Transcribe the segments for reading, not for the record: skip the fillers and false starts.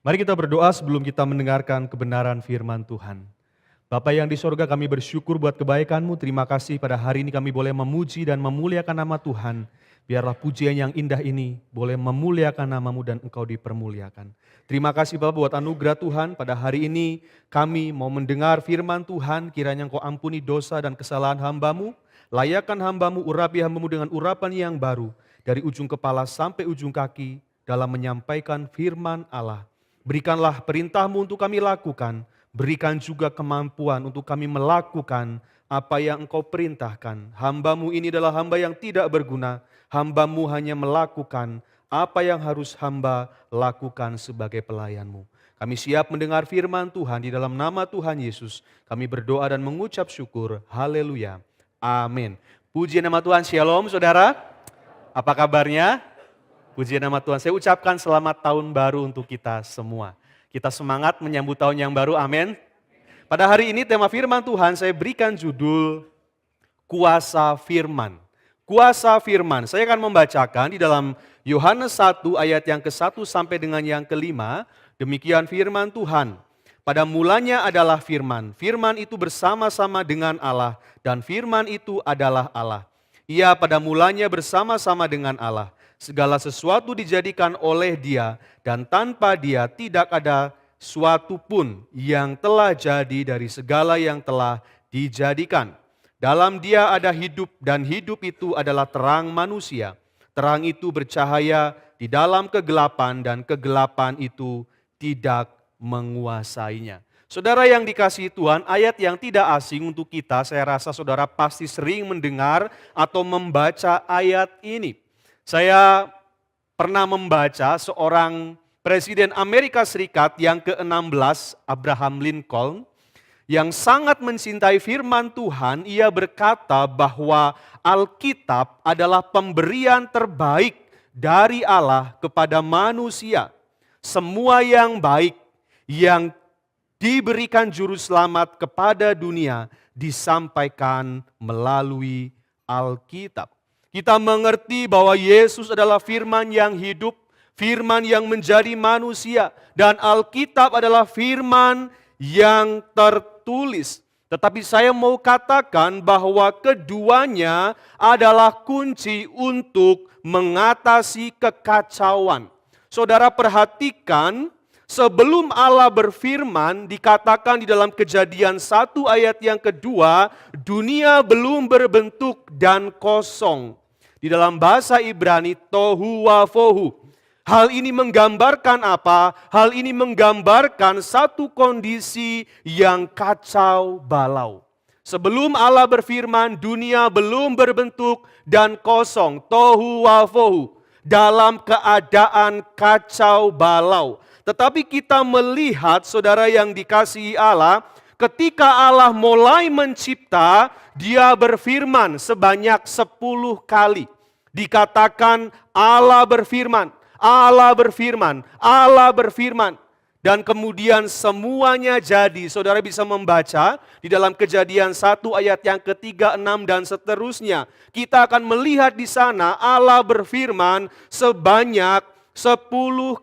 Mari kita berdoa sebelum kita mendengarkan kebenaran firman Tuhan. Bapa yang di sorga, kami bersyukur buat kebaikan-Mu. Terima kasih pada hari ini kami boleh memuji dan memuliakan nama Tuhan. Biarlah pujian yang indah ini boleh memuliakan nama-Mu dan Engkau dipermuliakan. Terima kasih Bapak buat anugerah Tuhan. Pada hari ini kami mau mendengar firman Tuhan. Kiranya Engkau ampuni dosa dan kesalahan hamba-Mu. Layakkan hamba-Mu, urapi hamba-Mu dengan urapan yang baru. Dari ujung kepala sampai ujung kaki dalam menyampaikan firman Allah. Berikanlah perintah-Mu untuk kami lakukan. Berikan juga kemampuan untuk kami melakukan apa yang Engkau perintahkan. Hamba-Mu ini adalah hamba yang tidak berguna. Hamba-Mu hanya melakukan apa yang harus hamba lakukan sebagai pelayan-Mu. Kami siap mendengar firman Tuhan di dalam nama Tuhan Yesus. Kami berdoa dan mengucap syukur. Haleluya. Amin. Puji nama Tuhan. Shalom saudara. Apa kabarnya? Puji nama Tuhan. Saya ucapkan selamat tahun baru untuk kita semua. Kita semangat menyambut tahun yang baru, amin. Pada hari ini tema firman Tuhan saya berikan judul Kuasa Firman. Kuasa Firman. Saya akan membacakan di dalam Yohanes 1 ayat yang ke-1 sampai dengan yang ke-5. Demikian firman Tuhan. Pada mulanya adalah firman. Firman itu bersama-sama dengan Allah dan firman itu adalah Allah. Ia pada mulanya bersama-sama dengan Allah. Segala sesuatu dijadikan oleh Dia dan tanpa Dia tidak ada suatu pun yang telah jadi dari segala yang telah dijadikan. Dalam Dia ada hidup dan hidup itu adalah terang manusia. Terang itu bercahaya di dalam kegelapan dan kegelapan itu tidak menguasainya. Saudara yang dikasihi Tuhan, ayat yang tidak asing untuk kita, saya rasa saudara pasti sering mendengar atau membaca ayat ini. Saya pernah membaca seorang Presiden Amerika Serikat yang ke-16, Abraham Lincoln, yang sangat mencintai firman Tuhan. Ia berkata bahwa Alkitab adalah pemberian terbaik dari Allah kepada manusia. Semua yang baik yang diberikan juru selamat kepada dunia disampaikan melalui Alkitab. Kita mengerti bahwa Yesus adalah firman yang hidup, firman yang menjadi manusia, dan Alkitab adalah firman yang tertulis. Tetapi saya mau katakan bahwa keduanya adalah kunci untuk mengatasi kekacauan. Saudara perhatikan, sebelum Allah berfirman, dikatakan di dalam Kejadian 1 ayat yang kedua, dunia belum berbentuk dan kosong. Di dalam bahasa Ibrani, tohu wafohu. Hal ini menggambarkan apa? Hal ini menggambarkan satu kondisi yang kacau balau. Sebelum Allah berfirman, dunia belum berbentuk dan kosong. Tohu wafohu. Dalam keadaan kacau balau. Tetapi kita melihat, saudara yang dikasihi Allah, ketika Allah mulai mencipta, Dia berfirman sebanyak 10 kali. Dikatakan Allah berfirman, Allah berfirman, Allah berfirman. Dan kemudian semuanya jadi. Saudara bisa membaca di dalam Kejadian 1 ayat yang ke-3, 6 dan seterusnya. Kita akan melihat di sana Allah berfirman sebanyak 10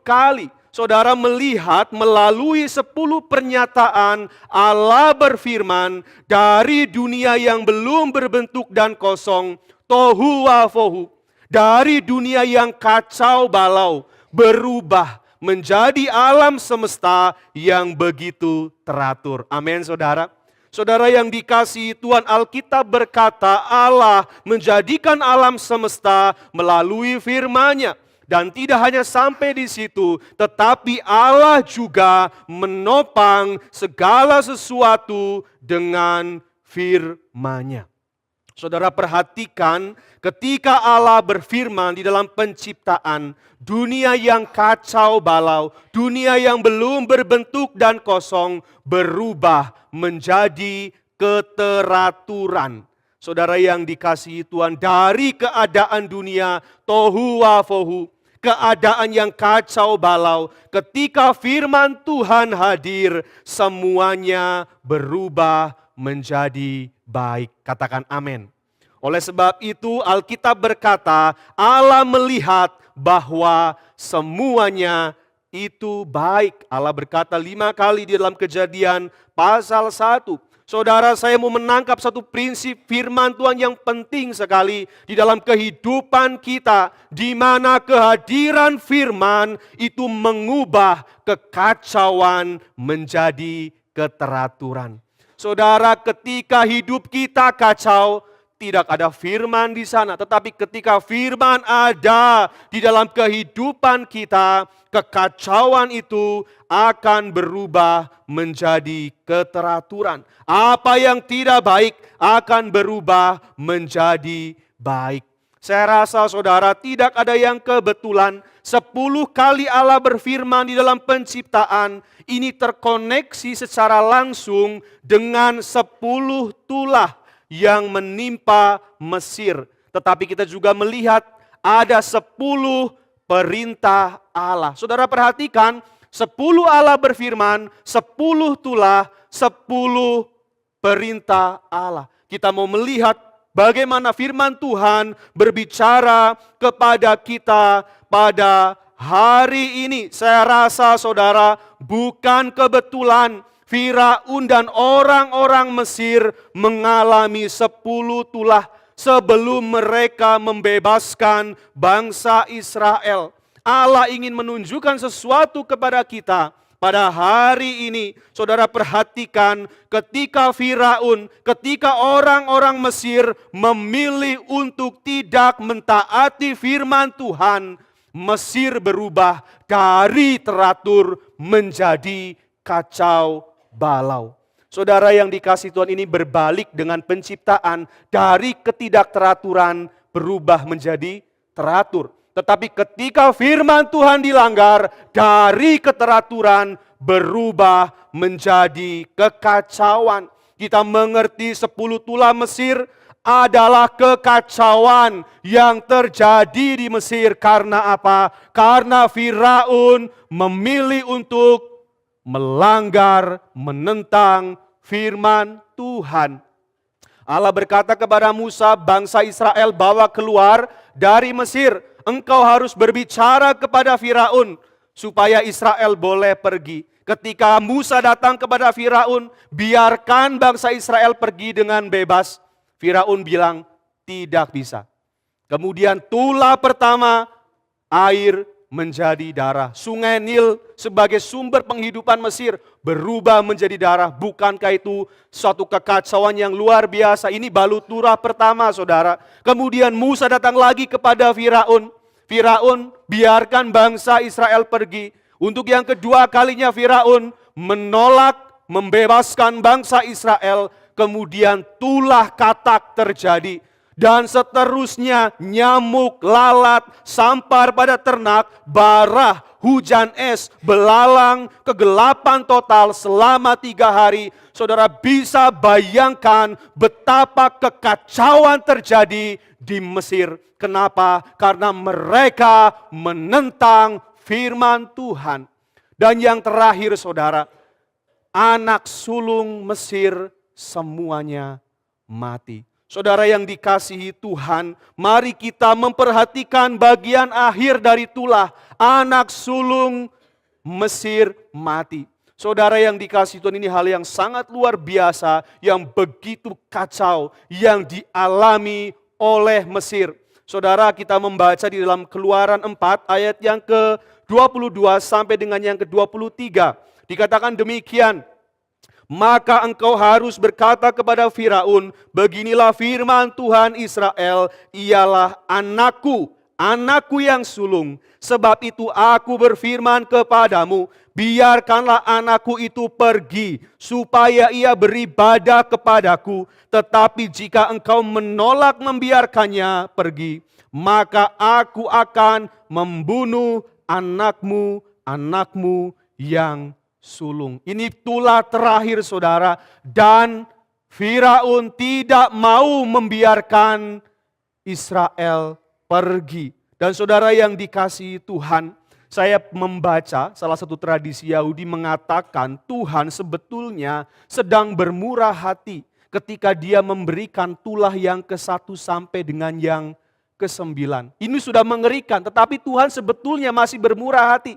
kali. Saudara melihat melalui 10 pernyataan Allah berfirman dari dunia yang belum berbentuk dan kosong, tohu wafohu, dari dunia yang kacau balau berubah menjadi alam semesta yang begitu teratur. Amin saudara. Saudara yang dikasihi Tuhan, Alkitab berkata Allah menjadikan alam semesta melalui firman-Nya. Dan tidak hanya sampai di situ, tetapi Allah juga menopang segala sesuatu dengan firman-Nya. Saudara perhatikan ketika Allah berfirman di dalam penciptaan, dunia yang kacau balau, dunia yang belum berbentuk dan kosong berubah menjadi keteraturan. Saudara yang dikasihi Tuhan, dari keadaan dunia tohu wafohu, keadaan yang kacau balau, ketika firman Tuhan hadir, semuanya berubah menjadi baik. Katakan amin. Oleh sebab itu Alkitab berkata, Allah melihat bahwa semuanya itu baik. Allah berkata 5 kali di dalam Kejadian pasal 1. Saudara, saya mau menangkap satu prinsip firman Tuhan yang penting sekali di dalam kehidupan kita, di mana kehadiran firman itu mengubah kekacauan menjadi keteraturan. Saudara, ketika hidup kita kacau, tidak ada firman di sana, tetapi ketika firman ada di dalam kehidupan kita, kekacauan itu akan berubah menjadi keteraturan. Apa yang tidak baik akan berubah menjadi baik. Saya rasa saudara, tidak ada yang kebetulan. 10 kali Allah berfirman di dalam penciptaan, ini terkoneksi secara langsung dengan 10 tulah yang menimpa Mesir. Tetapi kita juga melihat ada 10 perintah Allah. Saudara perhatikan, 10 Allah berfirman, 10 tulah, 10 perintah Allah. Kita mau melihat bagaimana firman Tuhan berbicara kepada kita pada hari ini. Saya rasa saudara, bukan kebetulan Firaun dan orang-orang Mesir mengalami 10 tulah sebelum mereka membebaskan bangsa Israel. Allah ingin menunjukkan sesuatu kepada kita pada hari ini. Saudara perhatikan, ketika Firaun, ketika orang-orang Mesir memilih untuk tidak mentaati firman Tuhan, Mesir berubah dari teratur menjadi kacau balau. Saudara yang dikasihi Tuhan, ini berbalik dengan penciptaan, dari ketidakteraturan berubah menjadi teratur. Tetapi ketika firman Tuhan dilanggar, dari keteraturan berubah menjadi kekacauan. Kita mengerti 10 tulah Mesir adalah kekacauan yang terjadi di Mesir. Karena apa? Karena Firaun memilih untuk melanggar, menentang firman Tuhan. Allah berkata kepada Musa, bangsa Israel bawa keluar dari Mesir. Engkau harus berbicara kepada Firaun supaya Israel boleh pergi. Ketika Musa datang kepada Firaun, biarkan bangsa Israel pergi dengan bebas. Firaun bilang, tidak bisa. Kemudian tulah pertama, air menjadi darah. Sungai Nil sebagai sumber penghidupan Mesir berubah menjadi darah. Bukankah itu suatu kekacauan yang luar biasa? Ini balu turah pertama, saudara. Kemudian Musa datang lagi kepada Firaun. Firaun biarkan bangsa Israel pergi. Untuk yang kedua kalinya Firaun menolak membebaskan bangsa Israel. Kemudian tulah katak terjadi. Dan seterusnya nyamuk, lalat, sampar pada ternak, barah, hujan es, belalang, kegelapan total selama 3 hari. Saudara bisa bayangkan betapa kekacauan terjadi di Mesir. Kenapa? Karena mereka menentang firman Tuhan. Dan yang terakhir saudara, anak sulung Mesir semuanya mati. Saudara yang dikasihi Tuhan, mari kita memperhatikan bagian akhir dari tulah. Anak sulung Mesir mati. Saudara yang dikasihi Tuhan, ini hal yang sangat luar biasa, yang begitu kacau, yang dialami oleh Mesir. Saudara, kita membaca di dalam Keluaran 4 ayat yang ke-22 sampai dengan yang ke-23. Dikatakan demikian, maka engkau harus berkata kepada Firaun, beginilah firman Tuhan Israel, ialah anakku, anakku yang sulung. Sebab itu aku berfirman kepadamu, biarkanlah anakku itu pergi, supaya ia beribadah kepadaku. Tetapi jika engkau menolak membiarkannya pergi, maka aku akan membunuh anakmu, anakmu yang sulung. Ini tulah terakhir saudara, dan Firaun tidak mau membiarkan Israel pergi. Dan saudara yang dikasihi Tuhan, saya membaca salah satu tradisi Yahudi mengatakan Tuhan sebetulnya sedang bermurah hati ketika dia memberikan tulah yang ke-1 sampai dengan yang ke-9. Ini sudah mengerikan, tetapi Tuhan sebetulnya masih bermurah hati.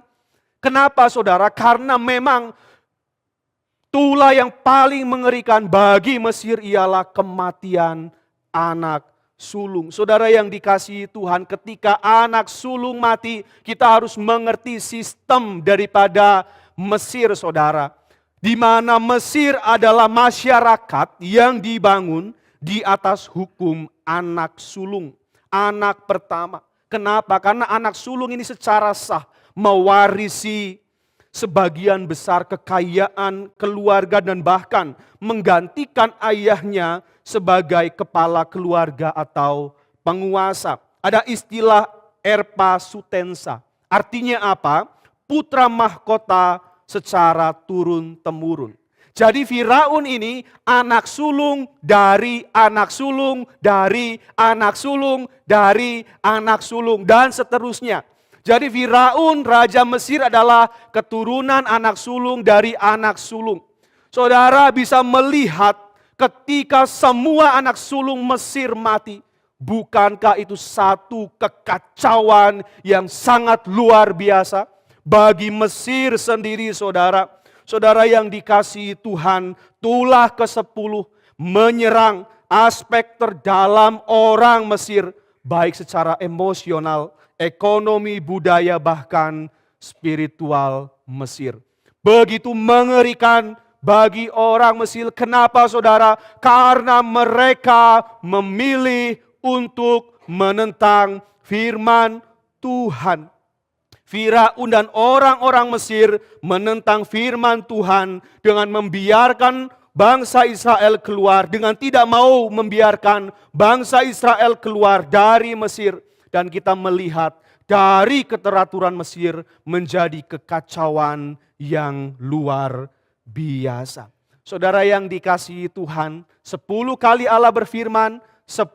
Kenapa saudara? Karena memang tulah yang paling mengerikan bagi Mesir ialah kematian anak sulung. Saudara yang dikasihi Tuhan, ketika anak sulung mati, kita harus mengerti sistem daripada Mesir, saudara. Di mana Mesir adalah masyarakat yang dibangun di atas hukum anak sulung, anak pertama. Kenapa? Karena anak sulung ini secara sah mewarisi sebagian besar kekayaan keluarga dan bahkan menggantikan ayahnya sebagai kepala keluarga atau penguasa. Ada istilah erpa sutensa. Artinya apa? Putra mahkota secara turun-temurun. Jadi Firaun ini anak sulung dari anak sulung dari anak sulung dari anak sulung dan seterusnya. Jadi Firaun, Raja Mesir adalah keturunan anak sulung dari anak sulung. Saudara bisa melihat ketika semua anak sulung Mesir mati. Bukankah itu satu kekacauan yang sangat luar biasa bagi Mesir sendiri, saudara. Saudara yang dikasihi Tuhan, tulah ke-10 menyerang aspek terdalam orang Mesir, baik secara emosional, ekonomi, budaya, bahkan spiritual Mesir. Begitu mengerikan bagi orang Mesir. Kenapa saudara? Karena mereka memilih untuk menentang firman Tuhan. Firaun dan orang-orang Mesir menentang firman Tuhan dengan membiarkan bangsa Israel keluar, dengan tidak mau membiarkan bangsa Israel keluar dari Mesir. Dan kita melihat dari keteraturan Mesir menjadi kekacauan yang luar biasa. Saudara yang dikasihi Tuhan, 10 kali Allah berfirman, 10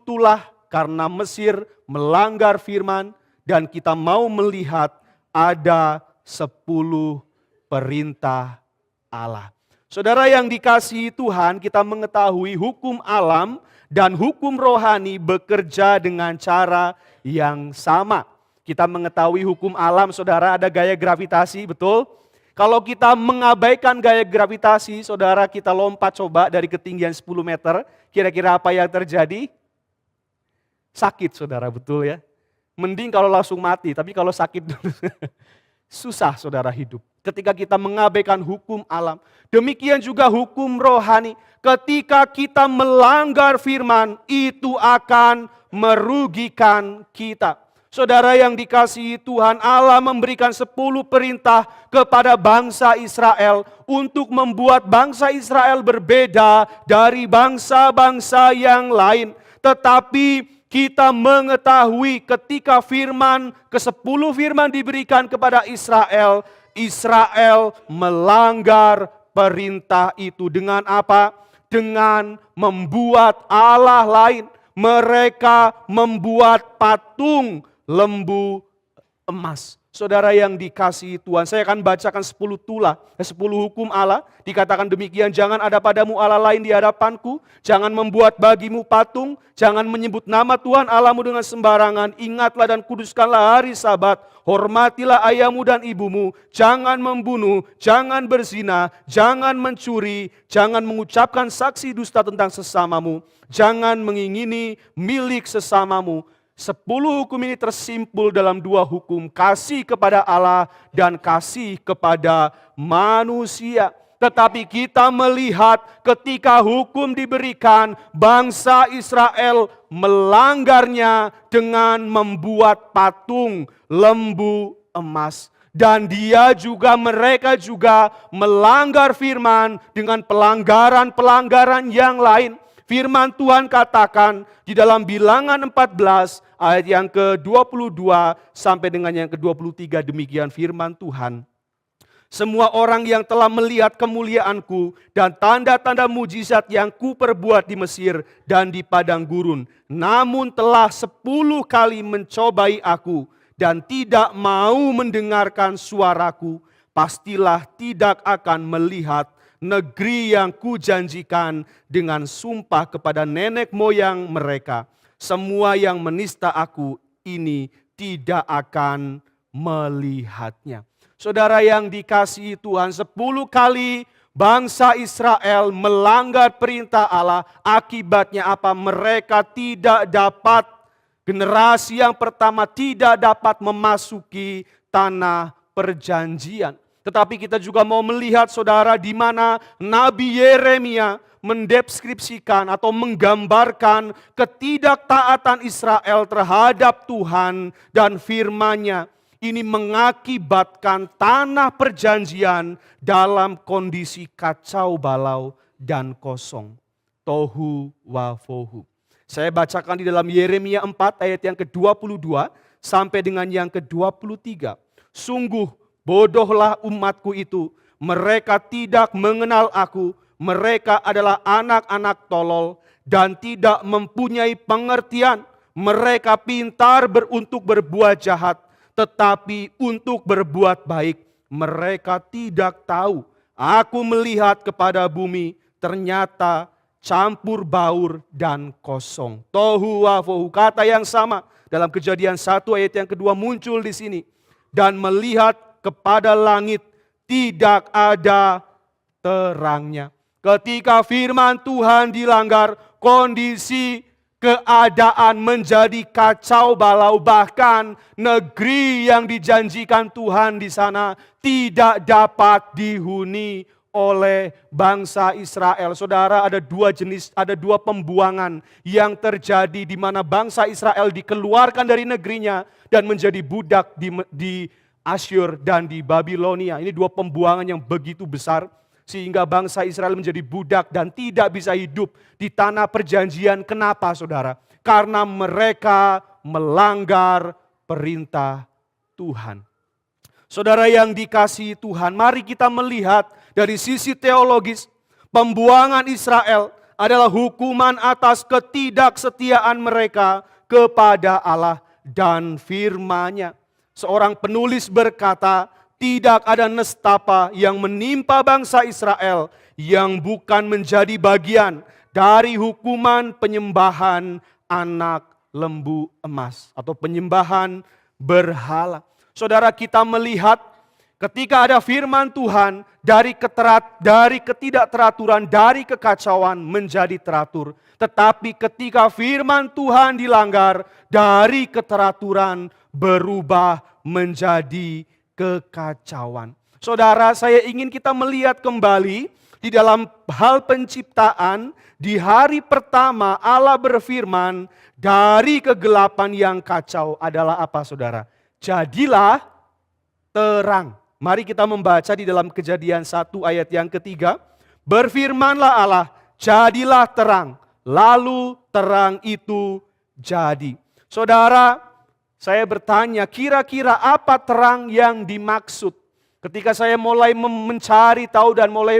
tulah karena Mesir melanggar firman. Dan kita mau melihat ada 10 perintah Allah. Saudara yang dikasihi Tuhan, kita mengetahui hukum alam dan hukum rohani bekerja dengan cara yang sama. Kita mengetahui hukum alam, saudara, ada gaya gravitasi, betul? Kalau kita mengabaikan gaya gravitasi, saudara, kita lompat coba dari ketinggian 10 meter, kira-kira apa yang terjadi? Sakit, saudara, betul ya? Mending kalau langsung mati, tapi kalau sakit susah saudara hidup. Ketika kita mengabaikan hukum alam. Demikian juga hukum rohani. Ketika kita melanggar firman, itu akan merugikan kita. Saudara yang dikasihi Tuhan, Allah memberikan 10 perintah kepada bangsa Israel untuk membuat bangsa Israel berbeda dari bangsa-bangsa yang lain. Tetapi kita mengetahui ketika firman ke-10 firman diberikan kepada Israel, Israel melanggar perintah itu dengan apa? Dengan membuat Allah lain. Mereka membuat patung lembu emas. Saudara yang dikasihi Tuhan, saya akan bacakan 10 tulah, 10 hukum Allah. Dikatakan demikian, jangan ada padamu Allah lain di hadapanku, jangan membuat bagimu patung, jangan menyebut nama Tuhan Allahmu dengan sembarangan, ingatlah dan kuduskanlah hari Sabat, hormatilah ayahmu dan ibumu, jangan membunuh, jangan berzina, jangan mencuri, jangan mengucapkan saksi dusta tentang sesamamu, jangan mengingini milik sesamamu. 10 hukum ini tersimpul dalam 2 hukum, kasih kepada Allah dan kasih kepada manusia. Tetapi kita melihat ketika hukum diberikan, bangsa Israel melanggarnya dengan membuat patung lembu emas. Dan mereka juga melanggar firman dengan pelanggaran-pelanggaran yang lain. Firman Tuhan katakan di dalam Bilangan 14 ayat yang ke-22 sampai dengan yang ke-23, demikian firman Tuhan. Semua orang yang telah melihat kemuliaanku dan tanda-tanda mujizat yang kuperbuat di Mesir dan di padang gurun, namun telah 10 kali mencobai aku dan tidak mau mendengarkan suaraku, pastilah tidak akan melihat negeri yang kujanjikan dengan sumpah kepada nenek moyang mereka. Semua yang menista aku ini tidak akan melihatnya. Saudara yang dikasihi Tuhan, 10 kali bangsa Israel melanggar perintah Allah. Akibatnya apa? Mereka tidak dapat, generasi yang pertama tidak dapat memasuki tanah perjanjian. Tetapi kita juga mau melihat saudara di mana Nabi Yeremia mendeskripsikan atau menggambarkan ketidaktaatan Israel terhadap Tuhan dan firman-Nya. Ini mengakibatkan tanah perjanjian dalam kondisi kacau balau dan kosong. Tohu wa vohu. Saya bacakan di dalam Yeremia 4 ayat yang ke-22 sampai dengan yang ke-23. Sungguh bodohlah umatku itu, mereka tidak mengenal aku, mereka adalah anak-anak tolol dan tidak mempunyai pengertian. Mereka pintar untuk berbuat jahat, tetapi untuk berbuat baik mereka tidak tahu. Aku melihat kepada bumi, ternyata campur baur dan kosong. Tohu wa vohu, kata yang sama dalam Kejadian 1 ayat yang kedua muncul di sini. Dan melihat kepada langit, tidak ada terangnya. Ketika firman Tuhan dilanggar, kondisi keadaan menjadi kacau balau, bahkan negeri yang dijanjikan Tuhan di sana tidak dapat dihuni oleh bangsa Israel. Saudara, ada dua pembuangan yang terjadi di mana bangsa Israel dikeluarkan dari negerinya dan menjadi budak di Asyur dan di Babilonia. Ini dua pembuangan yang begitu besar sehingga bangsa Israel menjadi budak dan tidak bisa hidup di tanah perjanjian. Kenapa saudara? Karena mereka melanggar perintah Tuhan. Saudara yang dikasihi Tuhan, mari kita melihat dari sisi teologis, pembuangan Israel adalah hukuman atas ketidaksetiaan mereka kepada Allah dan firman-Nya. Seorang penulis berkata, tidak ada nestapa yang menimpa bangsa Israel yang bukan menjadi bagian dari hukuman penyembahan anak lembu emas atau penyembahan berhala. Saudara, kita melihat ketika ada firman Tuhan dari ketidakteraturan, dari kekacauan menjadi teratur. Tetapi ketika firman Tuhan dilanggar, dari keteraturan berubah menjadi kekacauan. Saudara, saya ingin kita melihat kembali di dalam hal penciptaan. Di hari pertama Allah berfirman, dari kegelapan yang kacau adalah apa saudara? Jadilah terang. Mari kita membaca di dalam Kejadian 1 ayat yang ketiga. Berfirmanlah Allah, jadilah terang. Lalu terang itu jadi. Saudara, saya bertanya, kira-kira apa terang yang dimaksud? Ketika saya mulai mencari tahu dan mulai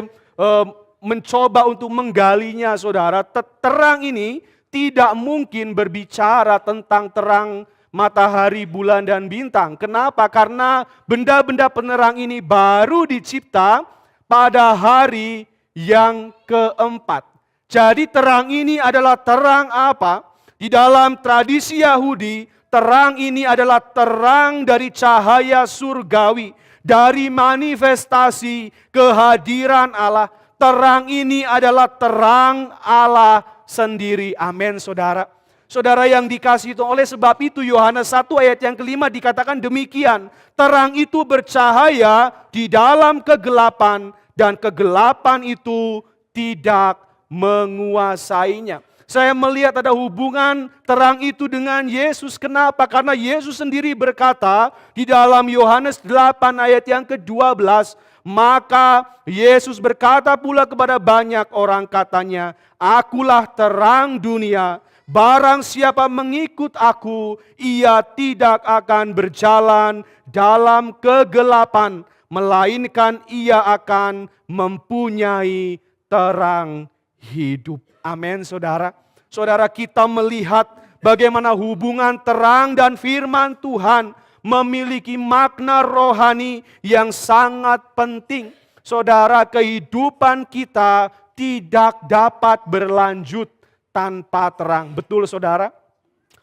mencoba untuk menggalinya, saudara, terang ini tidak mungkin berbicara tentang terang matahari, bulan, dan bintang. Kenapa? Karena benda-benda penerang ini baru dicipta pada hari yang keempat. Jadi terang ini adalah terang apa? Di dalam tradisi Yahudi, terang ini adalah terang dari cahaya surgawi, dari manifestasi kehadiran Allah. Terang ini adalah terang Allah sendiri. Amin, saudara. Saudara yang dikasihi Tuhan, oleh sebab itu Yohanes 1 ayat yang kelima dikatakan demikian. Terang itu bercahaya di dalam kegelapan dan kegelapan itu tidak menguasainya. Saya melihat ada hubungan terang itu dengan Yesus. Kenapa? Karena Yesus sendiri berkata di dalam Yohanes 8 ayat yang ke-12. Maka Yesus berkata pula kepada banyak orang, katanya, akulah terang dunia. Barang siapa mengikut aku, ia tidak akan berjalan dalam kegelapan, melainkan ia akan mempunyai terang hidup. Amin, saudara. Saudara, kita melihat bagaimana hubungan terang dan firman Tuhan memiliki makna rohani yang sangat penting. Saudara, kehidupan kita tidak dapat berlanjut tanpa terang. Betul saudara?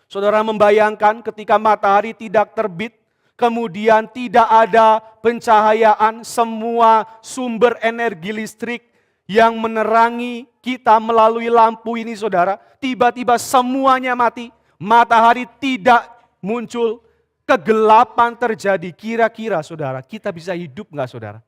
Saudara membayangkan ketika matahari tidak terbit, kemudian tidak ada pencahayaan, semua sumber energi listrik yang menerangi kita melalui lampu ini saudara, tiba-tiba semuanya mati, matahari tidak muncul, kegelapan terjadi. Kira-kira saudara, kita bisa hidup enggak saudara?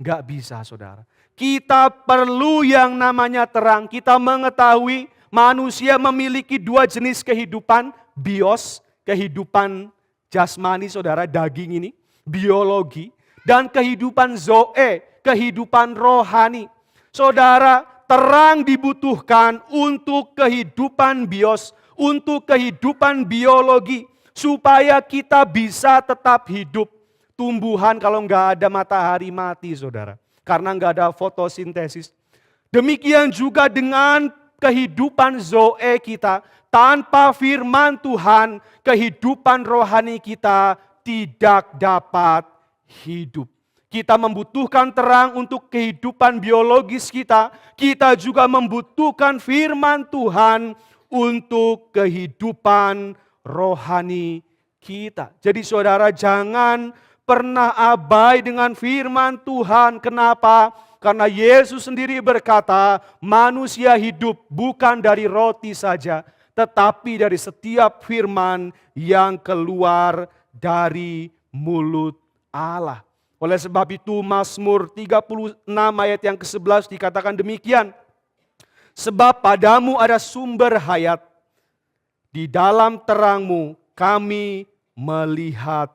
Enggak bisa saudara. Kita perlu yang namanya terang. Kita mengetahui manusia memiliki dua jenis kehidupan. Bios, kehidupan jasmani saudara, daging ini. Biologi. Dan kehidupan zoe, kehidupan rohani. Saudara, terang dibutuhkan untuk kehidupan bios. Untuk kehidupan biologi. Supaya kita bisa tetap hidup. Tumbuhan kalau enggak ada matahari mati saudara. Karena enggak ada fotosintesis. Demikian juga dengan kehidupan zoe kita. Tanpa firman Tuhan, kehidupan rohani kita tidak dapat hidup. Kita membutuhkan terang untuk kehidupan biologis kita. Kita juga membutuhkan firman Tuhan untuk kehidupan rohani kita. Jadi saudara, jangan pernah abai dengan firman Tuhan. Kenapa? Karena Yesus sendiri berkata, manusia hidup bukan dari roti saja, tetapi dari setiap firman yang keluar dari mulut Allah. Oleh sebab itu Mazmur 36 ayat yang ke-11 dikatakan demikian. Sebab padamu ada sumber hayat, di dalam terangmu kami melihat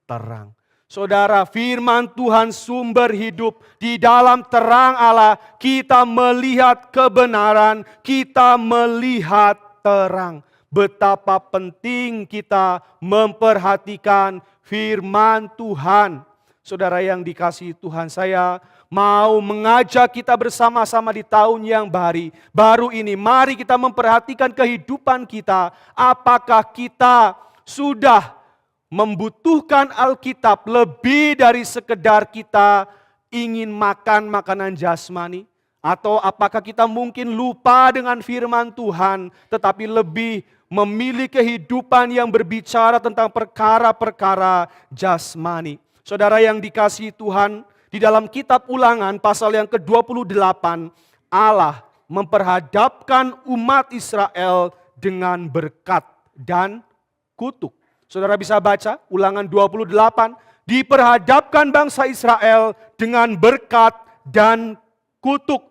terang. Saudara, firman Tuhan sumber hidup. Di dalam terang Allah kita melihat kebenaran, kita melihat terang. Betapa penting kita memperhatikan firman Tuhan. Saudara yang dikasihi Tuhan, saya mau mengajak kita bersama-sama di tahun yang baru ini. Mari kita memperhatikan kehidupan kita. Apakah kita sudah membutuhkan Alkitab lebih dari sekedar kita ingin makan makanan jasmani? Atau apakah kita mungkin lupa dengan firman Tuhan tetapi lebih memilih kehidupan yang berbicara tentang perkara-perkara jasmani? Saudara yang dikasihi Tuhan, di dalam kitab Ulangan pasal yang ke-28, Allah memperhadapkan umat Israel dengan berkat dan kutuk. Saudara bisa baca Ulangan 28, diperhadapkan bangsa Israel dengan berkat dan kutuk.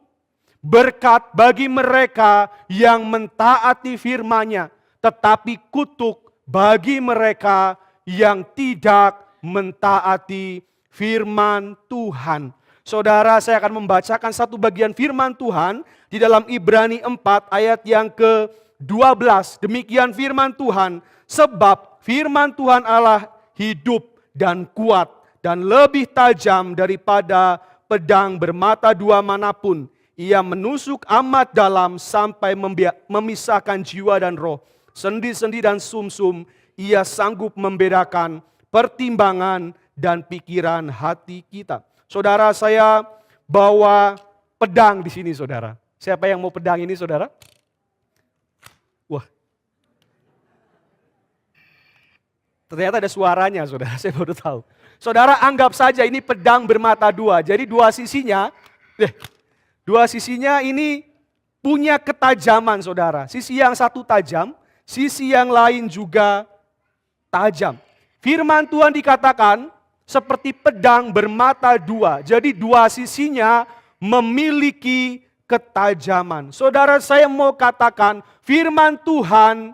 Berkat bagi mereka yang mentaati firman-Nya, tetapi kutuk bagi mereka yang tidak mentaati firman Tuhan. Saudara, saya akan membacakan satu bagian firman Tuhan di dalam Ibrani 4 ayat yang ke-12. Demikian firman Tuhan, sebab firman Tuhan Allah hidup dan kuat dan lebih tajam daripada pedang bermata dua manapun. Ia menusuk amat dalam sampai memisahkan jiwa dan roh, sendi-sendi dan sumsum. Ia sanggup membedakan pertimbangan dan pikiran hati kita. Saudara, saya bawa pedang di sini saudara. Siapa yang mau pedang ini saudara? Wah. Ternyata ada suaranya saudara, saya baru tahu. Saudara anggap saja ini pedang bermata dua. Jadi dua sisinya ini punya ketajaman saudara. Sisi yang satu tajam, sisi yang lain juga tajam. Firman Tuhan dikatakan seperti pedang bermata dua. Jadi dua sisinya memiliki ketajaman. Saudara, saya mau katakan firman Tuhan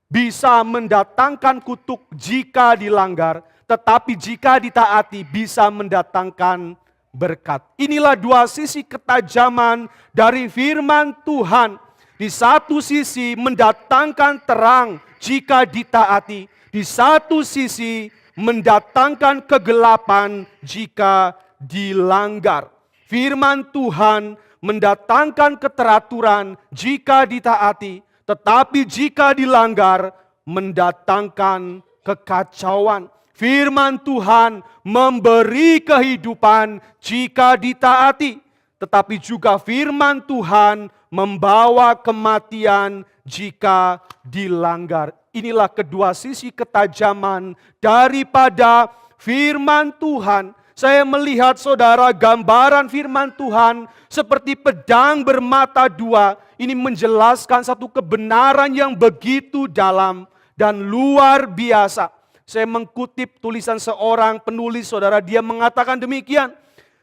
bisa mendatangkan kutuk jika dilanggar, tetapi jika ditaati bisa mendatangkan berkat. Inilah dua sisi ketajaman dari firman Tuhan. Di satu sisi mendatangkan terang jika ditaati, di satu sisi mendatangkan kegelapan jika dilanggar. Firman Tuhan mendatangkan keteraturan jika ditaati, tetapi jika dilanggar mendatangkan kekacauan. Firman Tuhan memberi kehidupan jika ditaati, tetapi juga firman Tuhan membawa kematian jika dilanggar. inilah kedua sisi ketajaman daripada firman Tuhan. Saya melihat saudara gambaran firman Tuhan seperti pedang bermata dua. Ini menjelaskan satu kebenaran yang begitu dalam dan luar biasa. Saya mengutip tulisan seorang penulis saudara, dia mengatakan demikian.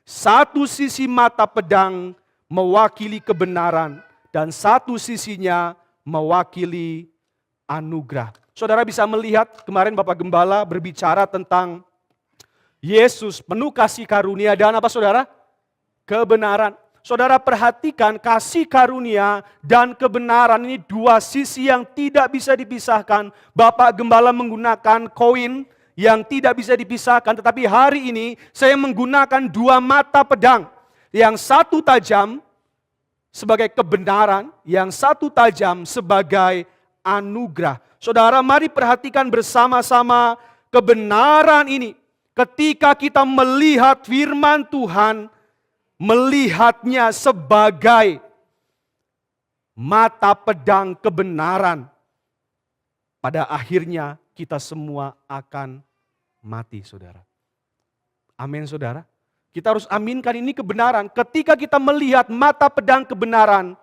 Satu sisi mata pedang mewakili kebenaran dan satu sisinya mewakili anugerah. Saudara bisa melihat kemarin Bapak Gembala berbicara tentang Yesus penuh kasih karunia dan apa saudara? Kebenaran. Saudara perhatikan kasih karunia dan kebenaran ini dua sisi yang tidak bisa dipisahkan. Bapak Gembala menggunakan koin yang tidak bisa dipisahkan. Tetapi hari ini saya menggunakan dua mata pedang. Yang satu tajam sebagai kebenaran, yang satu tajam sebagai anugerah. Saudara mari perhatikan bersama-sama kebenaran ini. Ketika kita melihat firman Tuhan, melihatnya sebagai mata pedang kebenaran, pada akhirnya kita semua akan mati, saudara. Amin, saudara. Kita harus aminkan ini kebenaran. Ketika kita melihat mata pedang kebenaran,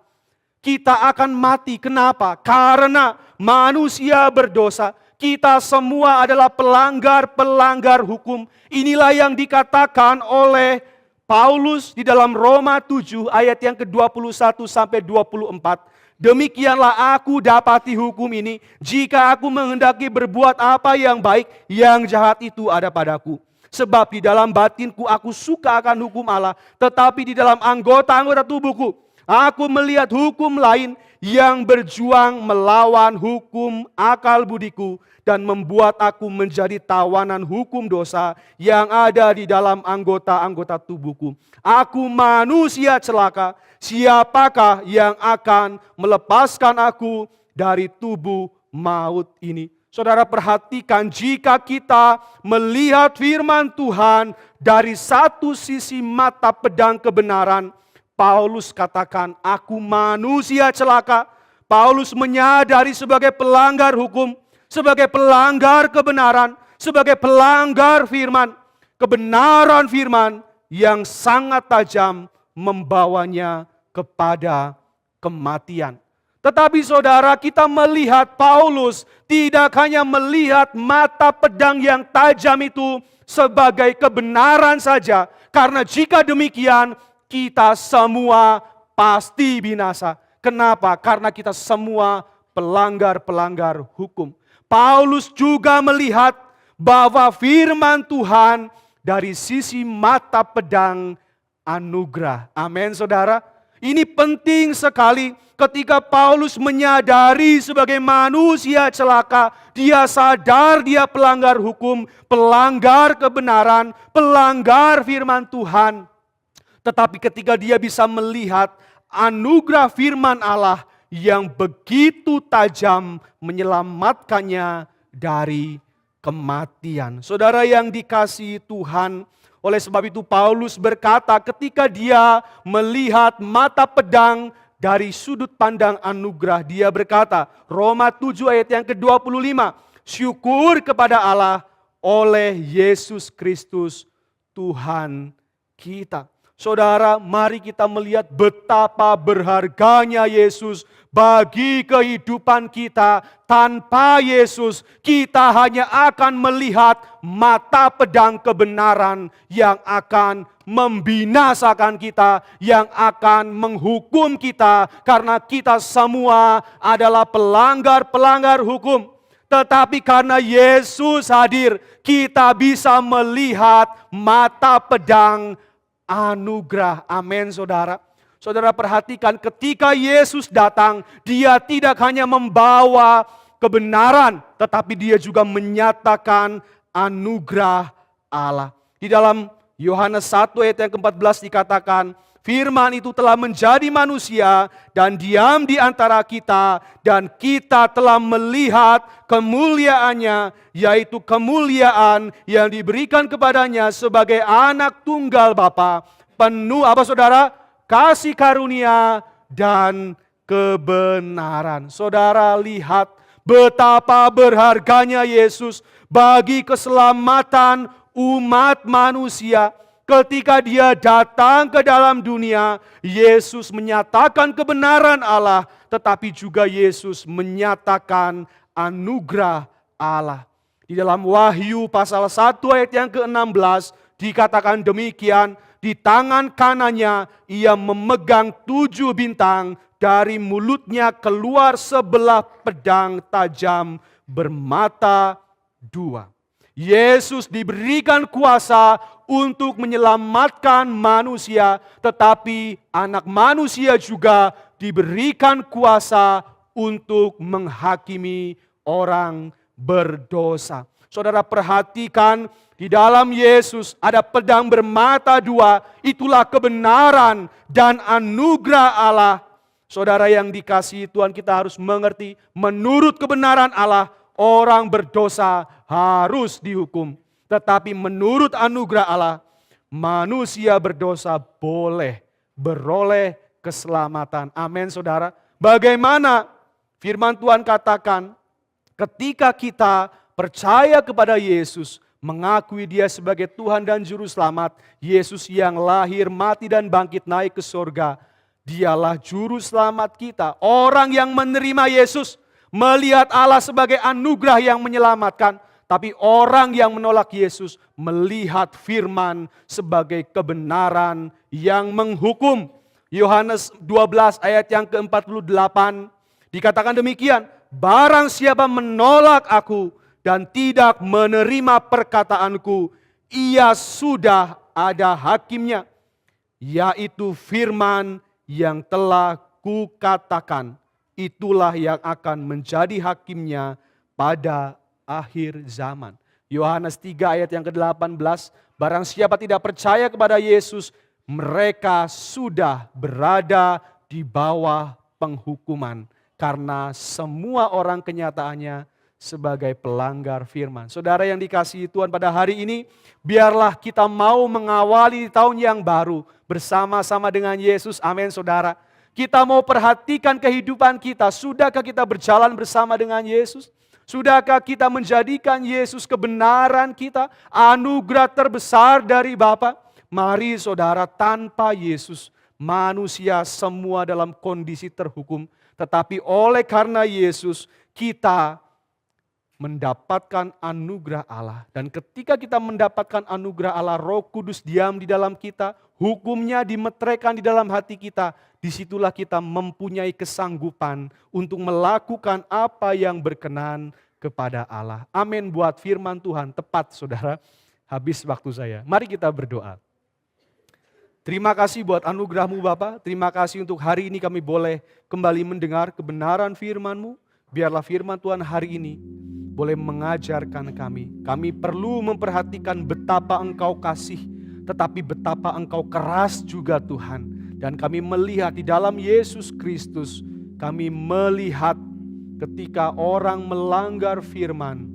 kita akan mati. Kenapa? Karena manusia berdosa. Kita semua adalah pelanggar-pelanggar hukum. Inilah yang dikatakan oleh Paulus di dalam Roma 7 ayat yang ke-21 sampai 24. Demikianlah aku dapati hukum ini, jika aku menghendaki berbuat apa yang baik, yang jahat itu ada padaku. Sebab di dalam batinku aku suka akan hukum Allah, tetapi di dalam anggota-anggota tubuhku, aku melihat hukum lain yang berjuang melawan hukum akal budiku dan membuat aku menjadi tawanan hukum dosa yang ada di dalam anggota-anggota tubuhku. Aku manusia celaka, siapakah yang akan melepaskan aku dari tubuh maut ini? Saudara perhatikan, jika kita melihat firman Tuhan dari satu sisi mata pedang kebenaran, Paulus katakan, aku manusia celaka. Paulus menyadari sebagai pelanggar hukum, sebagai pelanggar kebenaran, sebagai pelanggar firman. Kebenaran firman yang sangat tajam membawanya kepada kematian. Tetapi saudara, kita melihat Paulus tidak hanya melihat mata pedang yang tajam itu sebagai kebenaran saja. Karena jika demikian, kita semua pasti binasa. Kenapa? Karena kita semua pelanggar-pelanggar hukum. Paulus juga melihat bahwa firman Tuhan dari sisi mata pedang anugerah. Amin, saudara. Ini penting sekali ketika Paulus menyadari sebagai manusia celaka. Dia sadar dia pelanggar hukum, pelanggar kebenaran, pelanggar firman Tuhan. Tetapi ketika dia bisa melihat anugerah firman Allah yang begitu tajam menyelamatkannya dari kematian. Saudara yang dikasihi Tuhan, oleh sebab itu Paulus berkata ketika dia melihat mata pedang dari sudut pandang anugerah, dia berkata, Roma 7 ayat yang ke-25, syukur kepada Allah oleh Yesus Kristus Tuhan kita. Saudara, mari kita melihat betapa berharganya Yesus bagi kehidupan kita. Tanpa Yesus, kita hanya akan melihat mata pedang kebenaran yang akan membinasakan kita, yang akan menghukum kita, karena kita semua adalah pelanggar-pelanggar hukum. Tetapi karena Yesus hadir, kita bisa melihat mata pedang anugerah. Amin, saudara. Saudara perhatikan, ketika Yesus datang, dia tidak hanya membawa kebenaran, tetapi dia juga menyatakan anugerah Allah. Di dalam Yohanes 1 ayat yang ke-14 dikatakan, firman itu telah menjadi manusia dan diam di antara kita, dan kita telah melihat kemuliaannya, yaitu kemuliaan yang diberikan kepadanya sebagai anak tunggal Bapa, penuh apa saudara? Kasih karunia dan kebenaran. Saudara lihat Betapa berharganya Yesus bagi keselamatan umat manusia. Ketika dia datang ke dalam dunia, Yesus menyatakan kebenaran Allah, tetapi juga Yesus menyatakan anugerah Allah. Di dalam Wahyu pasal 1 ayat yang ke-16 dikatakan demikian, di tangan kanannya ia memegang 7 bintang, dari mulutnya keluar sebelah pedang tajam bermata 2. Yesus diberikan kuasa untuk menyelamatkan manusia, tetapi anak manusia juga diberikan kuasa untuk menghakimi orang berdosa. Saudara perhatikan, di dalam Yesus ada pedang bermata 2, itulah kebenaran dan anugerah Allah. Saudara yang dikasihi Tuhan, kita harus mengerti, menurut kebenaran Allah, orang berdosa harus dihukum. Tetapi menurut anugerah Allah, manusia berdosa boleh beroleh keselamatan. Amin saudara. Bagaimana firman Tuhan katakan, ketika kita percaya kepada Yesus, mengakui dia sebagai Tuhan dan Juru Selamat, Yesus yang lahir, mati dan bangkit naik ke surga, dialah Juru Selamat kita. Orang yang menerima Yesus melihat Allah sebagai anugerah yang menyelamatkan. Tapi orang yang menolak Yesus melihat firman sebagai kebenaran yang menghukum. Yohanes 12 ayat yang ke-48 dikatakan demikian, barang siapa menolak aku dan tidak menerima perkataanku, ia sudah ada hakimnya, yaitu firman yang telah kukatakan, itulah yang akan menjadi hakimnya pada akhir zaman. Yohanes 3 ayat yang ke-18, barang siapa tidak percaya kepada Yesus, mereka sudah berada di bawah penghukuman. Karena semua orang kenyataannya sebagai pelanggar firman. Saudara yang dikasihi Tuhan, pada hari ini biarlah kita mau mengawali tahun yang baru bersama-sama dengan Yesus. Amin saudara. Kita mau perhatikan kehidupan kita. Sudahkah kita berjalan bersama dengan Yesus? Sudahkah kita menjadikan Yesus kebenaran kita? Anugerah terbesar dari Bapa. Mari saudara, tanpa Yesus manusia semua dalam kondisi terhukum. Tetapi oleh karena Yesus kita mendapatkan anugerah Allah. Dan ketika kita mendapatkan anugerah Allah, Roh Kudus diam di dalam kita, hukumnya dimeteraikan di dalam hati kita. Disitulah kita mempunyai kesanggupan untuk melakukan apa yang berkenan kepada Allah. Amin buat firman Tuhan. Tepat saudara, habis waktu saya. Mari kita berdoa. Terima kasih buat anugerah-Mu Bapa. Terima kasih untuk hari ini kami boleh kembali mendengar kebenaran firman-Mu. Biarlah firman Tuhan hari ini boleh mengajarkan kami. Kami perlu memperhatikan betapa Engkau kasih, tetapi betapa Engkau keras juga Tuhan. Dan kami melihat di dalam Yesus Kristus, kami melihat ketika orang melanggar firman,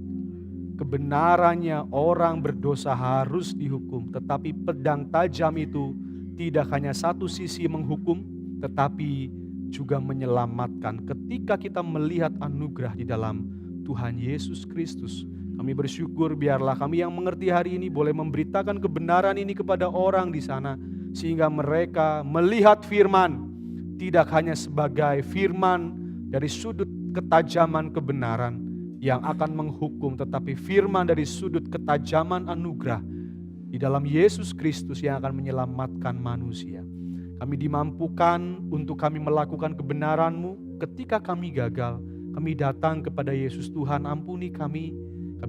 kebenarannya orang berdosa harus dihukum. Tetapi pedang tajam itu tidak hanya satu sisi menghukum, tetapi juga menyelamatkan. Ketika kita melihat anugerah di dalam Tuhan Yesus Kristus, kami bersyukur biarlah kami yang mengerti hari ini boleh memberitakan kebenaran ini kepada orang di sana, sehingga mereka melihat firman tidak hanya sebagai firman dari sudut ketajaman kebenaran yang akan menghukum, tetapi firman dari sudut ketajaman anugerah di dalam Yesus Kristus yang akan menyelamatkan manusia. Kami dimampukan untuk kami melakukan kebenaran-Mu. Ketika kami gagal, kami datang kepada Yesus. Tuhan, ampuni kami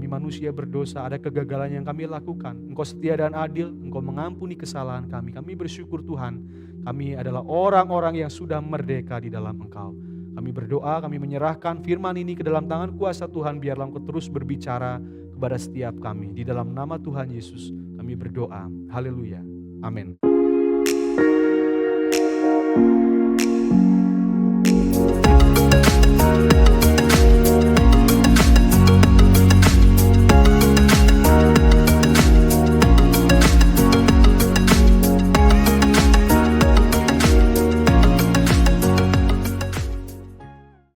manusia berdosa, ada kegagalan yang kami lakukan. Engkau setia dan adil, Engkau mengampuni kesalahan kami. Kami bersyukur Tuhan, kami adalah orang-orang yang sudah merdeka di dalam Engkau. Kami berdoa, kami menyerahkan firman ini ke dalam tangan kuasa Tuhan. Biarlah Engkau terus berbicara kepada setiap kami. Di dalam nama Tuhan Yesus kami berdoa. Haleluya. Amin.